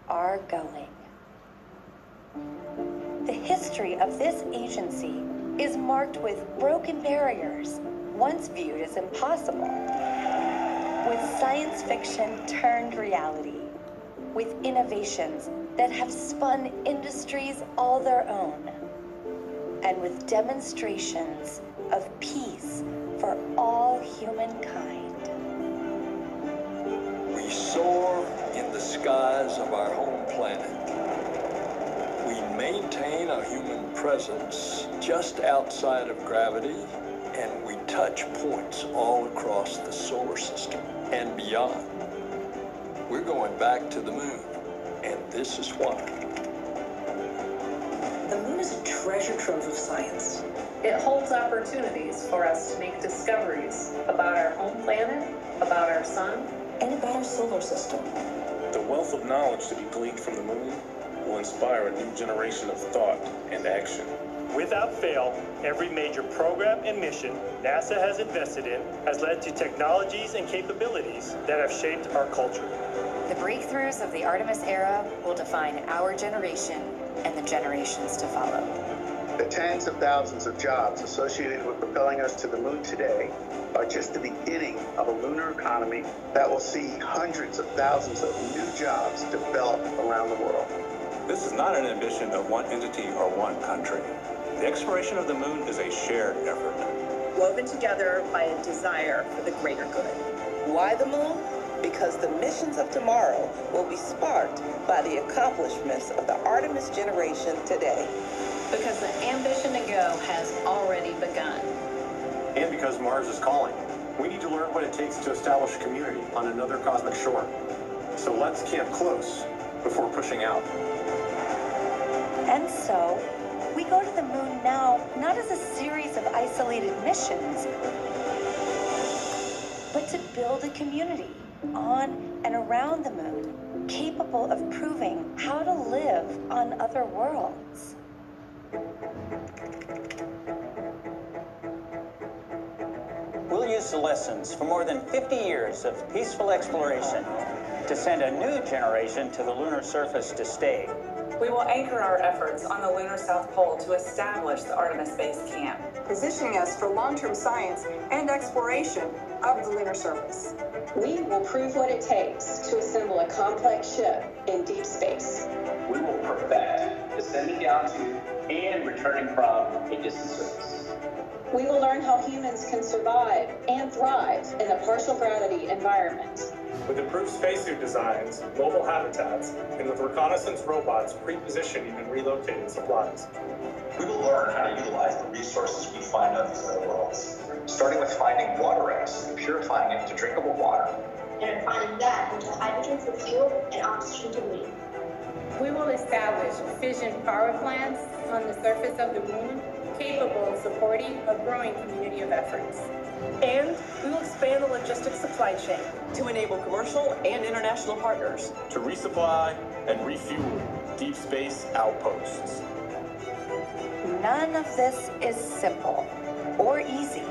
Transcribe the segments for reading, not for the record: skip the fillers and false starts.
are going. The history of this agency is marked with broken barriers, once viewed as impossible, with science fiction turned reality, with innovations that have spun industries all their own, and with demonstrations of peace for all humankind. We soar in the skies of our home planet. We maintain a human presence just outside of gravity, and we touch points all across the solar system and beyond. We're going back to the moon, and this is why. The moon is a treasure trove of science. It holds opportunities for us to make discoveries about our home planet, about our sun, and about our solar system. The wealth of knowledge to be gleaned from the moon will inspire a new generation of thought and action. Without fail, every major program and mission NASA has invested in has led to technologies and capabilities that have shaped our culture. The breakthroughs of the Artemis era will define our generation and the generations to follow. The tens of thousands of jobs associated with propelling us to the moon today are just the beginning of a lunar economy that will see hundreds of thousands of new jobs develop around the world. This is not an ambition of one entity or one country. The exploration of the moon is a shared effort, Woven together by a desire for the greater good. Why the moon? Because the missions of tomorrow will be sparked by the accomplishments of the Artemis generation today. because the ambition to go has already begun. And because Mars is calling. We need to learn what it takes to establish a community on another cosmic shore. So let's camp close before pushing out. And so, we go to the moon now, not as a series of isolated missions, but to build a community on and around the moon, capable of proving how to live on other worlds. We'll use the lessons from more than 50 years of peaceful exploration to send a new generation to the lunar surface to stay. We will anchor our efforts on the lunar South Pole to establish the Artemis Base Camp, positioning us for long-term science and exploration of the lunar surface. We will prove what it takes to assemble a complex ship in deep space. We will perfect descending down to and returning from a distant surface. We will learn how humans can survive and thrive in a partial gravity environment. With improved spacesuit designs, mobile habitats, and with reconnaissance robots pre-positioning and relocating supplies. We will learn how to utilize the resources we find on these other worlds, starting with finding water ice and purifying it to drinkable water. And refining that into hydrogen for fuel and oxygen to breathe. We will establish fission power plants on the surface of the moon, capable of supporting a growing community of efforts. And we will expand the logistics supply chain to enable commercial and international partners to resupply and refuel deep space outposts. None of this is simple or easy,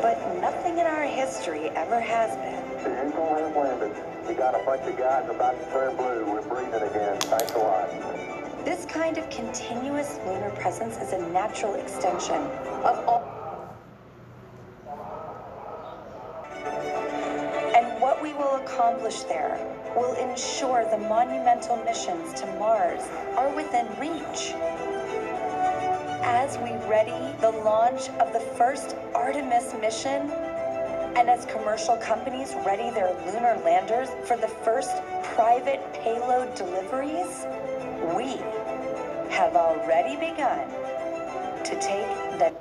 but nothing in our history ever has been. The Eagle has landed. We got a bunch of guys about to turn blue. We're breathing again. Thanks a lot. This kind of continuous lunar presence is a natural extension of all. And what we will accomplish there will ensure the monumental missions to Mars are within reach. As we ready the launch of the first Artemis mission, and as commercial companies ready their lunar landers for the first private payload deliveries, we have already begun to take the